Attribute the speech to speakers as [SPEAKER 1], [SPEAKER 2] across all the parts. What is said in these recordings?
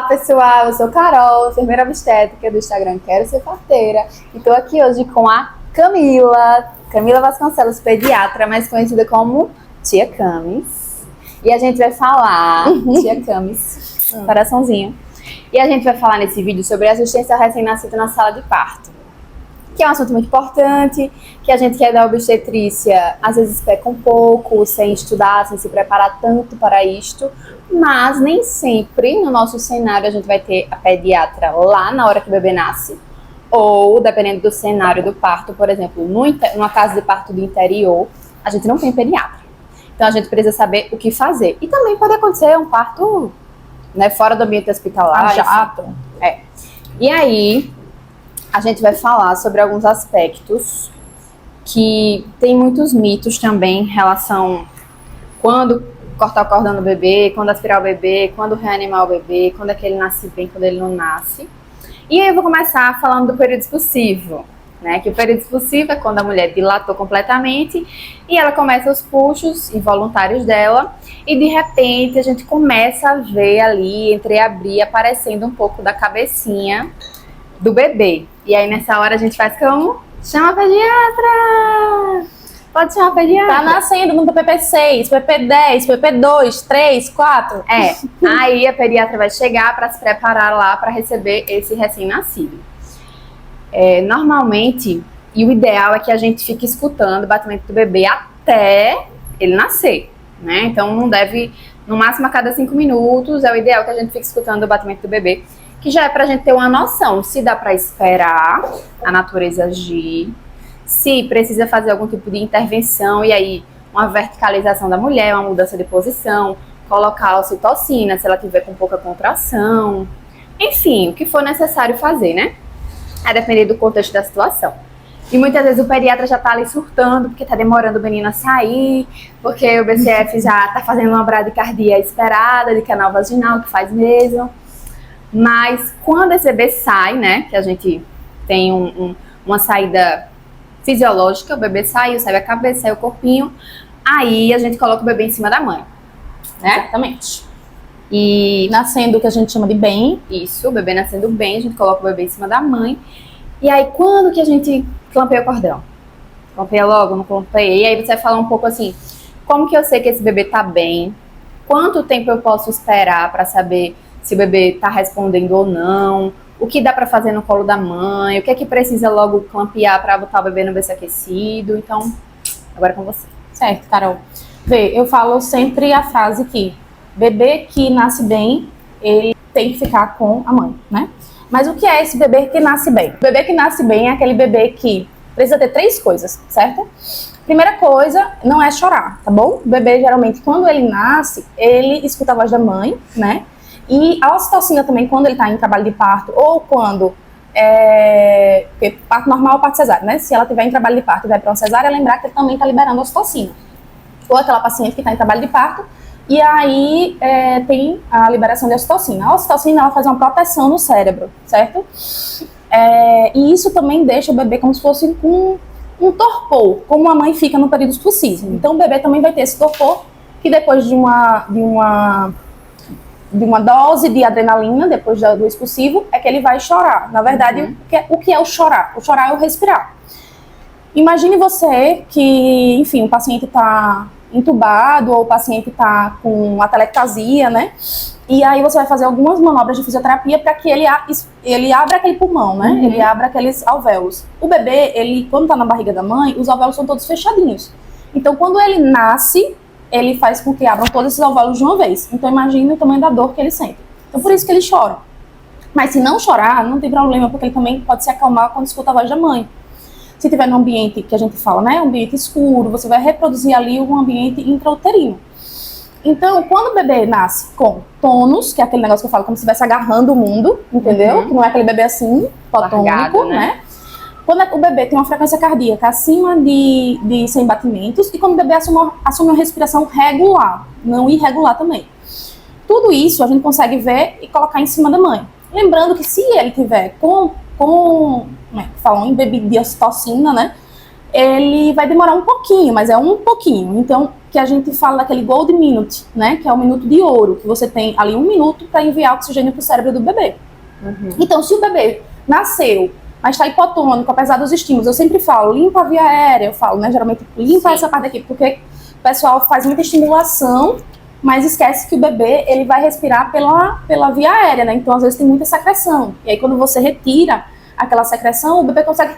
[SPEAKER 1] Olá pessoal, eu sou Carol, enfermeira obstétrica do Instagram Quero Ser Parteira, e tô aqui hoje com a Camila Vasconcelos, pediatra, mais conhecida como Tia Camis. E a gente vai falar, Tia Camis, coraçãozinho. E a gente vai falar nesse vídeo sobre assistência ao recém-nascido na sala de parto, que é um assunto muito importante, que a gente que é da obstetrícia às vezes peca um pouco, sem estudar, sem se preparar tanto para isto, mas nem sempre no nosso cenário a gente vai ter a pediatra lá na hora que o bebê nasce, ou dependendo do cenário do parto, por exemplo, numa casa de parto do interior, a gente não tem pediatra. Então a gente precisa saber o que fazer. E também pode acontecer um parto, né, fora do ambiente hospitalar.
[SPEAKER 2] Jato.
[SPEAKER 1] E aí, a gente vai falar sobre alguns aspectos que tem muitos mitos também em relação quando cortar o cordão do bebê, quando aspirar o bebê, quando reanimar o bebê, quando é que ele nasce bem, quando ele não nasce. E aí eu vou começar falando do período expulsivo, né? Que o período expulsivo é quando a mulher dilatou completamente e ela começa os puxos involuntários dela e de repente a gente começa a ver ali, entreabrir, aparecendo um pouco da cabecinha do bebê. E aí nessa hora a gente faz como? Chama a pediatra! Pode chamar a pediatra.
[SPEAKER 2] Tá nascendo no PPP6, PPP10, PPP2, 3, 4.
[SPEAKER 1] Aí a pediatra vai chegar para se preparar lá para receber esse recém-nascido. Normalmente, e o ideal é que a gente fique escutando o batimento do bebê até ele nascer, né? Então não deve, no máximo a cada 5 minutos, é o ideal que a gente fique escutando o batimento do bebê, que já é pra gente ter uma noção se dá pra esperar a natureza agir, se precisa fazer algum tipo de intervenção, e aí uma verticalização da mulher, uma mudança de posição, colocar a ocitocina se ela tiver com pouca contração, enfim, o que for necessário fazer, né? A depender do contexto da situação. E muitas vezes o pediatra já tá ali surtando, porque tá demorando o menino a sair, porque o BCF já tá fazendo uma bradicardia esperada, de canal vaginal, que faz mesmo. Mas quando esse bebê sai, né, que a gente tem uma saída fisiológica, o bebê saiu, sai a cabeça, sai o corpinho, aí a gente coloca o bebê em cima da mãe, né?
[SPEAKER 2] Exatamente.
[SPEAKER 1] E
[SPEAKER 2] Nascendo o que a gente chama de bem.
[SPEAKER 1] Isso, o bebê nascendo bem, a gente coloca o bebê em cima da mãe. E aí quando que a gente clampeia o cordão? Clampeia logo, não clampeia? E aí você vai falar um pouco assim, como que eu sei que esse bebê tá bem? Quanto tempo eu posso esperar para saber se o bebê tá respondendo ou não? O que dá para fazer no colo da mãe? O que é que precisa logo clampear para botar o bebê no berço aquecido? Então, agora é com você.
[SPEAKER 2] Certo, Carol. Vê, eu falo sempre a frase que bebê que nasce bem, ele tem que ficar com a mãe, né? Mas o que é esse bebê que nasce bem? O bebê que nasce bem é aquele bebê que precisa ter 3 coisas, certo? Primeira coisa, não é chorar, tá bom? O bebê, geralmente, quando ele nasce, ele escuta a voz da mãe, né? E a ocitocina também, quando ele está em trabalho de parto, ou quando porque parto normal ou parto cesárea, né? Se ela estiver em trabalho de parto e vai para uma cesárea, lembrar que ele também está liberando ocitocina. Ou aquela paciente que está em trabalho de parto, e aí tem a liberação de ocitocina. A ocitocina, ela faz uma proteção no cérebro, certo? E isso também deixa o bebê como se fosse um torpor, como a mãe fica no período expulsivo. Então o bebê também vai ter esse torpor, que depois de uma dose de adrenalina, depois do expulsivo, é que ele vai chorar. Na verdade, o que é o chorar? O chorar é o respirar. Imagine você que, enfim, o paciente está entubado ou o paciente está com atelectasia, né? E aí você vai fazer algumas manobras de fisioterapia para que ele abra aquele pulmão, né? Ele abra aqueles alvéolos. O bebê, ele, quando está na barriga da mãe, os alvéolos são todos fechadinhos. Então, quando ele nasce, ele faz com que abram todos esses alvéolos de uma vez. Então imagine o tamanho da dor que ele sente. Então por isso que ele chora. Mas se não chorar, não tem problema, porque ele também pode se acalmar quando escuta a voz da mãe. Se tiver num ambiente que a gente fala, né, um ambiente escuro, você vai reproduzir ali um ambiente intrauterino. Então, quando o bebê nasce com tônus, que é aquele negócio que eu falo como se estivesse agarrando o mundo, entendeu? Que não é aquele bebê assim, potônico, né? Quando o bebê tem uma frequência cardíaca acima de 100 batimentos e quando o bebê assume uma respiração regular, não irregular também. Tudo isso a gente consegue ver e colocar em cima da mãe. Lembrando que se ele tiver embebido de ocitocina, né, ele vai demorar um pouquinho, mas é um pouquinho. Então, que a gente fala daquele gold minute, né? Que é o minuto de ouro, que você tem ali 1 minuto para enviar oxigênio para o cérebro do bebê. Então, se o bebê nasceu, mas está hipotônico, apesar dos estímulos, eu sempre falo, limpa a via aérea, eu falo, né? Geralmente, limpa essa parte aqui, porque o pessoal faz muita estimulação, mas esquece que o bebê, ele vai respirar pela via aérea, né? Então, às vezes, tem muita secreção. E aí, quando você retira aquela secreção, o bebê consegue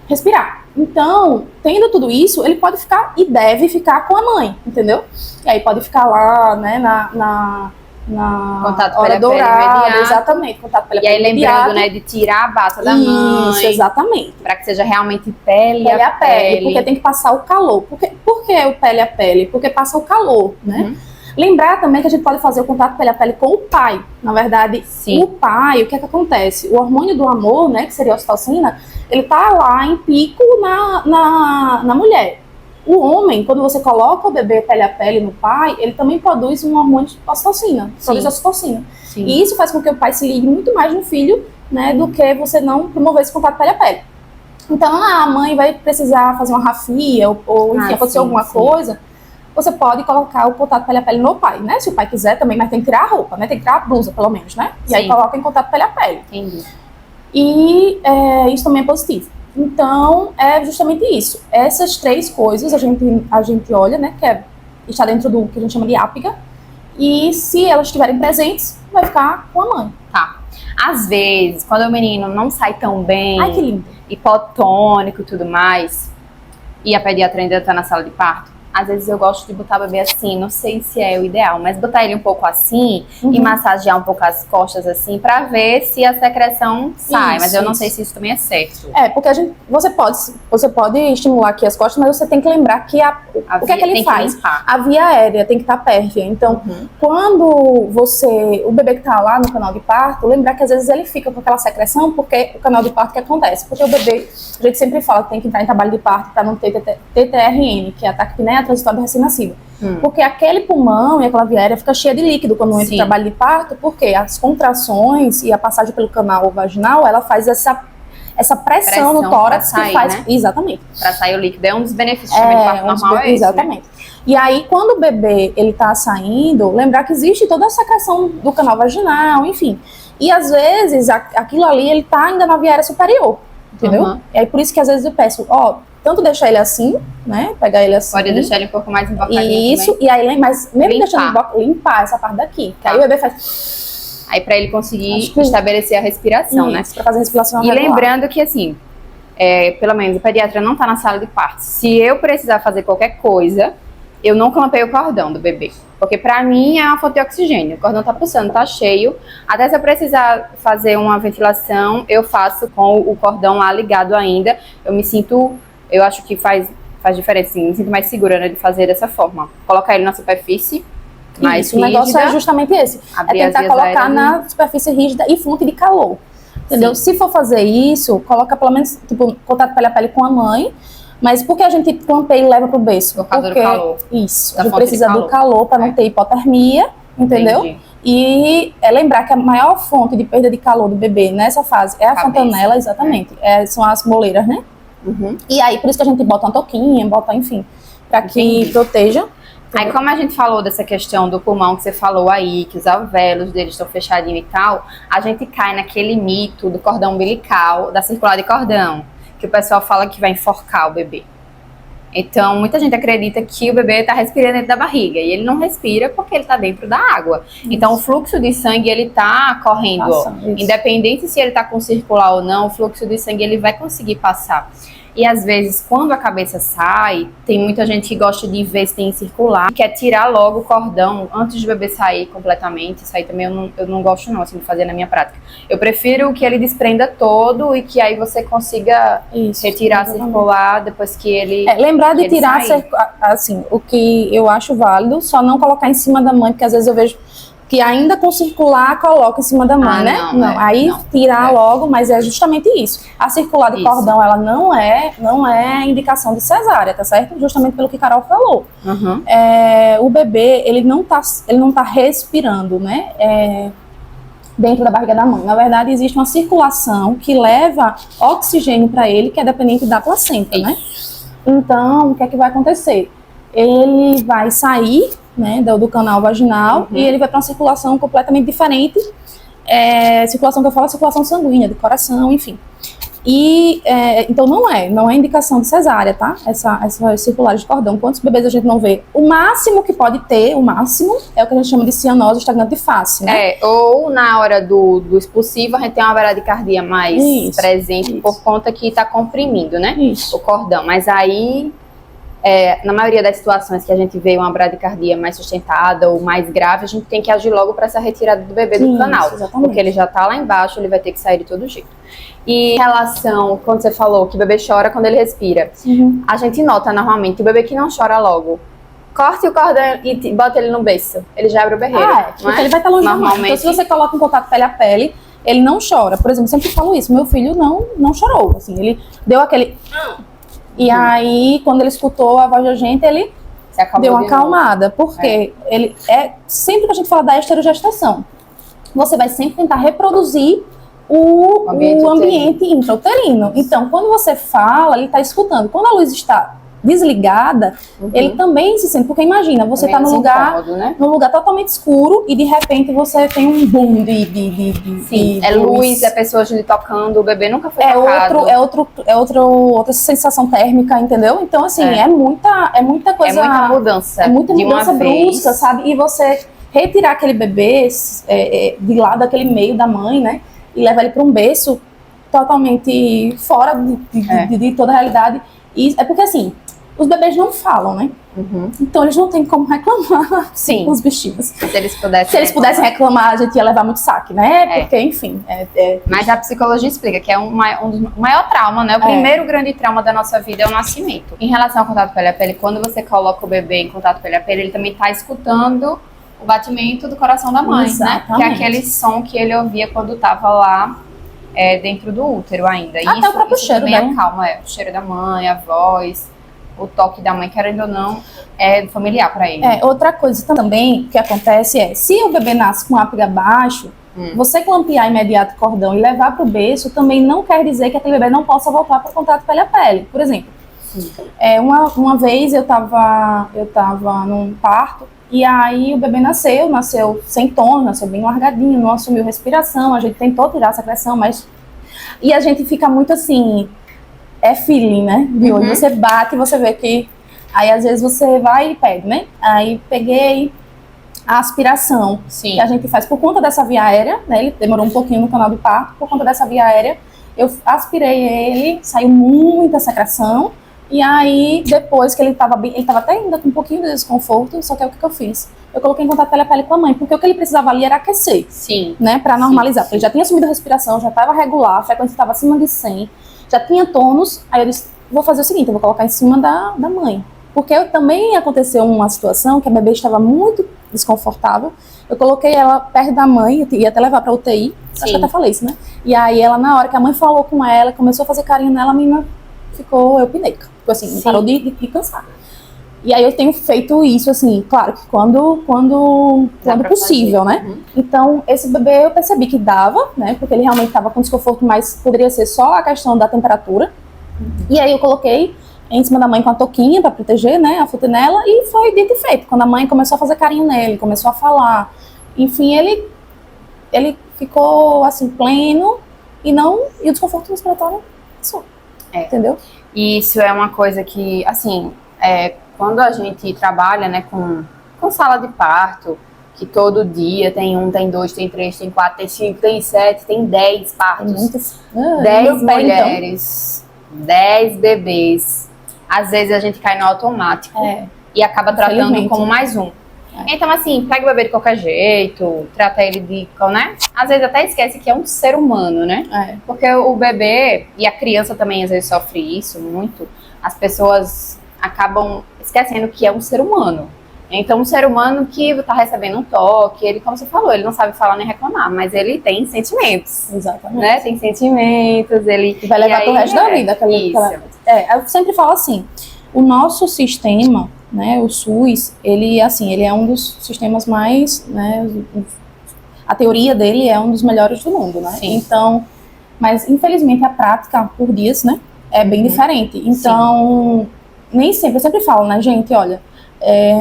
[SPEAKER 2] respirar. Então, tendo tudo isso, ele pode ficar e deve ficar com a mãe, entendeu? E aí pode ficar lá, né, na
[SPEAKER 1] Contato
[SPEAKER 2] hora
[SPEAKER 1] pele a pele
[SPEAKER 2] dourada,
[SPEAKER 1] imediato.
[SPEAKER 2] exatamente, contato pele a
[SPEAKER 1] E aí
[SPEAKER 2] pele
[SPEAKER 1] lembrando,
[SPEAKER 2] imediato.
[SPEAKER 1] né, de tirar a bata da mãe.
[SPEAKER 2] Isso, exatamente.
[SPEAKER 1] Para que seja realmente pele
[SPEAKER 2] Pele
[SPEAKER 1] a
[SPEAKER 2] a pele, porque tem que passar o calor. Por que o pele a pele? Porque passa o calor, né? Lembrar também que a gente pode fazer o contato pele a pele com o pai. Na verdade,
[SPEAKER 1] Sim.
[SPEAKER 2] o pai, o que é que acontece? O hormônio do amor, né, que seria a ocitocina, ele tá lá em pico na mulher. O homem, quando você coloca o bebê pele a pele no pai, ele também produz um hormônio de ocitocina, produz ocitocina. E isso faz com que o pai se ligue muito mais no filho, né, do que você não promover esse contato pele a pele. Então, a mãe vai precisar fazer uma rafia, ou enfim, acontecer alguma coisa, você pode colocar o contato pele a pele no pai, né? Se o pai quiser também, mas tem que tirar a roupa, né? Tem que tirar a blusa, pelo menos, né? E aí coloca em contato pele a pele.
[SPEAKER 1] Entendi.
[SPEAKER 2] E isso também é positivo. Então, é justamente isso. Essas 3 coisas a gente olha, né? Que está dentro do que a gente chama de ápiga. E se elas estiverem presentes, vai ficar com a mãe.
[SPEAKER 1] Tá. Às vezes, quando o menino não sai tão bem,
[SPEAKER 2] Ai, que lindo.
[SPEAKER 1] hipotônico e tudo mais, e a pediatra ainda tá na sala de parto, às vezes eu gosto de botar o bebê assim, não sei se é o ideal, mas botar ele um pouco assim e massagear um pouco as costas assim, pra ver se a secreção sai. Mas eu não sei se isso também é certo.
[SPEAKER 2] Porque você pode estimular aqui as costas, mas você tem que lembrar que o que é que ele faz? A via aérea tem que estar pérfia. Então, quando o bebê que tá lá no canal de parto, lembrar que às vezes ele fica com aquela secreção, porque o canal de parto que acontece? Porque o bebê, a gente sempre fala que tem que entrar em trabalho de parto para não ter TTRN, que é ataque pneia transitório do recém-nascido. Porque aquele pulmão e aquela via aérea fica cheia de líquido quando entra em trabalho de parto, porque as contrações e a passagem pelo canal vaginal, ela faz essa pressão no tórax
[SPEAKER 1] sair,
[SPEAKER 2] que faz...
[SPEAKER 1] né?
[SPEAKER 2] Exatamente.
[SPEAKER 1] Pra sair o líquido. É um dos benefícios também do parto normal, é esse,
[SPEAKER 2] exatamente. Né? E aí, quando o bebê, ele tá saindo, lembrar que existe toda a secreção do canal vaginal, enfim. E às vezes, aquilo ali, ele tá ainda na via aérea superior, entendeu? E aí, por isso que às vezes eu peço, tanto deixar ele assim, né? Pegar ele assim.
[SPEAKER 1] Pode deixar ele um pouco mais embocadinho.
[SPEAKER 2] Isso, também. E aí, mas mesmo deixando limpar essa parte daqui. Que aí o bebê faz.
[SPEAKER 1] Aí pra ele conseguir estabelecer a respiração, né?
[SPEAKER 2] Pra fazer a respiração
[SPEAKER 1] E
[SPEAKER 2] regular.
[SPEAKER 1] lembrando que assim, pelo menos o pediatra não tá na sala de parto. Se eu precisar fazer qualquer coisa, eu não clampeio o cordão do bebê. Porque pra mim é uma fonte de oxigênio. O cordão tá pulsando, tá cheio. Até se eu precisar fazer uma ventilação, eu faço com o cordão lá ligado ainda. Eu acho que faz diferença, assim, me sinto mais segura, né, de fazer dessa forma. Colocar ele na superfície mais rígida.
[SPEAKER 2] O negócio é justamente esse. Tentar colocar na superfície rígida e fonte de calor. Entendeu? Se for fazer isso, coloca pelo menos, tipo, contato pele a pele com a mãe. Mas por que a gente clampeia e leva pro berço?
[SPEAKER 1] Por causa do calor.
[SPEAKER 2] Isso. A gente precisa do calor para não ter hipotermia, entendeu?
[SPEAKER 1] Entendi.
[SPEAKER 2] E lembrar que a maior fonte de perda de calor do bebê nessa fase é a fontanela, exatamente. São as moleiras, né? E aí, por isso que a gente bota uma touquinha, enfim, para que proteja.
[SPEAKER 1] Aí, como a gente falou dessa questão do pulmão que você falou aí, que os alvéolos deles estão fechadinhos e tal, a gente cai naquele mito do cordão umbilical, da circular de cordão, que o pessoal fala que vai enforcar o bebê. Então, muita gente acredita que o bebê está respirando dentro da barriga, e ele não respira porque ele está dentro da água. Então, o fluxo de sangue, ele está correndo. Independente se ele está com circular ou não, o fluxo de sangue, ele vai conseguir passar. E às vezes, quando a cabeça sai, tem muita gente que gosta de ver se tem circular, quer tirar logo o cordão antes do bebê sair completamente. Isso aí também eu não gosto não, assim, de fazer na minha prática. Eu prefiro que ele desprenda todo e que aí você consiga retirar a circular depois que ele
[SPEAKER 2] lembrar de tirar, assim, o que eu acho válido, só não colocar em cima da mãe, porque às vezes eu vejo que ainda com circular coloca em cima da mãe, né? Aí tirar logo, mas é justamente isso. A circular de cordão, ela não é indicação de cesárea, tá certo? Justamente pelo que Carol falou. O bebê, ele não tá respirando, né? Dentro da barriga da mãe. Na verdade, existe uma circulação que leva oxigênio para ele, que é dependente da placenta, né? Então, o que é que vai acontecer? ele vai sair, né, do canal vaginal e ele vai para uma circulação completamente diferente. Circulação que eu falo é circulação sanguínea, do coração, enfim. E, então não é indicação de cesárea, tá? Essa circular de cordão. Quantos bebês a gente não vê? O máximo que pode ter, o máximo, é o que a gente chama de cianose estagnante de face, né?
[SPEAKER 1] Ou na hora do expulsivo a gente tem uma bradicardia mais presente por conta que tá comprimindo, né? O cordão. Mas aí, na maioria das situações que a gente vê uma bradicardia mais sustentada ou mais grave, a gente tem que agir logo para essa retirada do bebê do canal. Exatamente. Porque ele já tá lá embaixo, ele vai ter que sair de todo jeito. E em relação, quando você falou que o bebê chora quando ele respira, a gente nota normalmente o bebê que não chora logo. Corta o cordão e bota ele no berço. Ele já abre o berreiro.
[SPEAKER 2] Porque ele vai estar longe da mãe. Então, se você coloca em contato pele a pele, ele não chora. Por exemplo, sempre falo isso. Meu filho não chorou. Assim, ele deu aquele... E aí, quando ele escutou a voz da gente, ele deu uma acalmada. Porque ele sempre que a gente fala da esterogestação, você vai sempre tentar reproduzir o ambiente intrauterino. Então, quando você fala, ele está escutando. Quando a luz está desligada, ele também se sente. Porque imagina, você está num lugar totalmente escuro e de repente você tem um boom de
[SPEAKER 1] luz, é pessoas lhe tocando, o bebê nunca foi tocado.
[SPEAKER 2] Outra sensação térmica, entendeu? Então, assim, é muita coisa.
[SPEAKER 1] É muita mudança.
[SPEAKER 2] É muita mudança brusca, sabe? E você retirar aquele bebê de lado daquele meio da mãe, né? E levar ele para um berço totalmente fora de toda a realidade. E é porque, assim, os bebês não falam, né? Então eles não têm como reclamar com os bichinhos. Se eles pudessem reclamar, a gente ia levar muito saque, né? Porque, enfim...
[SPEAKER 1] Mas a psicologia explica que é o maior trauma, né? O primeiro grande trauma da nossa vida é o nascimento. Em relação ao contato pele a pele, quando você coloca o bebê em contato pele a pele, ele também está escutando o batimento do coração da mãe, né? Que é aquele som que ele ouvia quando estava lá dentro do útero ainda.
[SPEAKER 2] Até isso, o próprio cheiro, né?
[SPEAKER 1] Calma, o cheiro da mãe, a voz, o toque da mãe, querendo ou não, é familiar para ele.
[SPEAKER 2] Outra coisa também que acontece se o bebê nasce com ápiga baixo, você clampear imediato o cordão e levar para o berço também não quer dizer que aquele bebê não possa voltar para o contato pele a pele. Por exemplo, uma vez eu tava num parto, e aí o bebê nasceu sem tom, nasceu bem largadinho, não assumiu respiração, a gente tentou tirar a secreção, mas... E a gente fica muito assim, feeling, né? De olho, você bate e você vê que... Aí às vezes você vai e pede, né? Aí peguei a aspiração, que a gente faz por conta dessa via aérea, né? Ele demorou um pouquinho no canal de parto, por conta dessa via aérea, eu aspirei ele, saiu muita secreção. E aí, depois que ele estava bem, ele estava até ainda com um pouquinho de desconforto, só que o que eu fiz? Eu coloquei em contato pele a pele com a mãe, porque o que ele precisava ali era aquecer, né, para normalizar, porque ele já tinha assumido a respiração, já estava regular, a frequência estava acima de 100, já tinha tônus, aí eu disse, vou fazer o seguinte, eu vou colocar em cima da mãe. Porque também aconteceu uma situação que a bebê estava muito desconfortável, eu coloquei ela perto da mãe, ia até levar para UTI, acho que até falei isso, né? E aí ela, na hora que a mãe falou com ela, começou a fazer carinho nela, a menina ficou eupneica. Assim, parou de cansar. E aí eu tenho feito isso, assim, claro que quando possível, né? Então, esse bebê eu percebi que dava, né? Porque ele realmente estava com desconforto, mas poderia ser só a questão da temperatura. E aí eu coloquei em cima da mãe com a touquinha para proteger, né? A futinela, e foi dito e feito. Quando a mãe começou a fazer carinho nele, começou a falar, enfim, ele ficou, assim, pleno e o desconforto respiratório passou. Entendeu?
[SPEAKER 1] E isso é uma coisa que, assim, quando a gente trabalha, né, com sala de parto, que todo dia tem 1, tem 2, tem 3, tem 4, tem 5, tem 7, tem 10 partos, 10 mulheres, então. 10 bebês. Às vezes a gente cai no automático e acaba tratando como mais um. Então, assim, pega o bebê de qualquer jeito, trata ele né? Às vezes até esquece que é um ser humano, né? Porque o bebê, e a criança também às vezes sofre isso muito, as pessoas acabam esquecendo que é um ser humano. Então, um ser humano que tá recebendo um toque, ele, como você falou, ele não sabe falar nem reclamar, mas ele tem sentimentos.
[SPEAKER 2] Exatamente.
[SPEAKER 1] Né? Tem sentimentos, ele...
[SPEAKER 2] vai levar pro resto da vida. Eu sempre falo assim, o nosso sistema... Né, o SUS, ele é um dos sistemas mais, né, a teoria dele é um dos melhores do mundo, né? Então, mas infelizmente a prática por dias, né, é bem diferente. Então, nem sempre, eu sempre falo, né, gente, olha,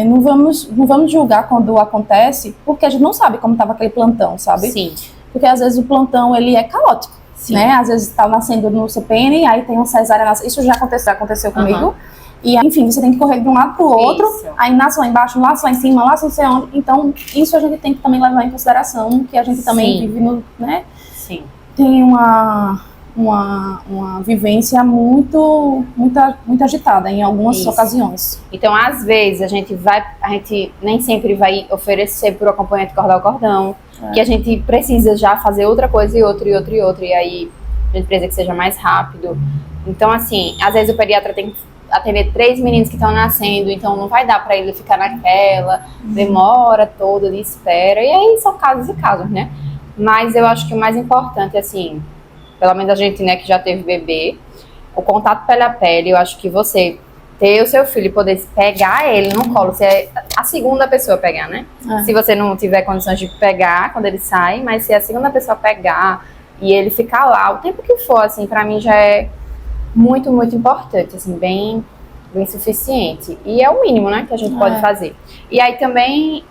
[SPEAKER 2] não vamos julgar quando acontece, porque a gente não sabe como estava aquele plantão, sabe?
[SPEAKER 1] Sim.
[SPEAKER 2] Porque às vezes o plantão, ele é caótico,
[SPEAKER 1] Sim.
[SPEAKER 2] né? Às vezes está nascendo no CPN, aí tem uma cesárea, isso já aconteceu comigo. E, enfim, você tem que correr de um lado para o outro, aí nasce lá embaixo, nasce lá em cima, nasce não sei onde. Então, isso a gente tem que também levar em consideração, que a gente também vive no, né?
[SPEAKER 1] Sim.
[SPEAKER 2] Tem uma vivência muito agitada em algumas ocasiões.
[SPEAKER 1] Então, às vezes, a gente nem sempre vai oferecer para o acompanhante cortar o cordão, que a gente precisa já fazer outra coisa e outra, e aí a gente precisa que seja mais rápido. Então, assim, às vezes o pediatra tem que atender 3 meninos que estão nascendo, então não vai dar para ele ficar naquela demora toda de espera, e aí são casos e casos, né? Mas eu acho que o mais importante, assim, pelo menos a gente, né, que já teve bebê, o contato pele a pele, eu acho que você ter o seu filho e poder pegar ele no colo, você é a segunda pessoa a pegar, né? Se você não tiver condições de pegar quando ele sai, mas se a segunda pessoa pegar e ele ficar lá, o tempo que for, assim, pra mim já é muito, muito importante, assim, bem suficiente. E é o mínimo, né, que a gente pode fazer. E aí também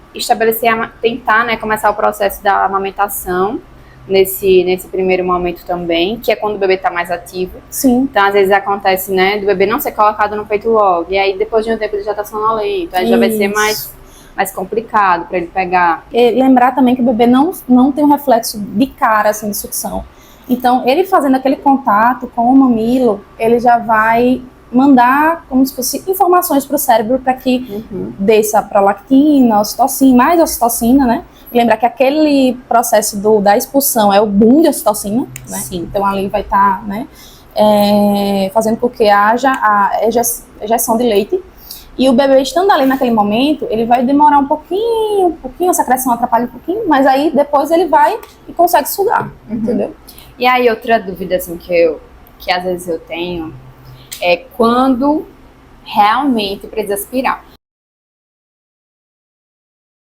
[SPEAKER 1] tentar, né, começar o processo da amamentação nesse primeiro momento também, que é quando o bebê tá mais ativo.
[SPEAKER 2] Sim.
[SPEAKER 1] Então, às vezes acontece, né, do bebê não ser colocado no peito logo, e aí depois de um tempo ele já tá sonolento, aí já vai ser mais complicado para ele pegar.
[SPEAKER 2] E lembrar também que o bebê não tem um reflexo de cara, assim, de sucção. Então, ele fazendo aquele contato com o mamilo, ele já vai mandar como se fosse informações para o cérebro para que desça para lactina, ocitocina, mais ocitocina, né? E lembrar que aquele processo da expulsão é o boom de ocitocina, né?
[SPEAKER 1] Sim.
[SPEAKER 2] Então, ali vai estar, né, fazendo com que haja a ejeção de leite. E o bebê estando ali naquele momento, ele vai demorar um pouquinho, a secreção atrapalha um pouquinho, mas aí depois ele vai e consegue sugar, entendeu?
[SPEAKER 1] E aí outra dúvida, assim, que às vezes eu tenho, é quando realmente precisa aspirar.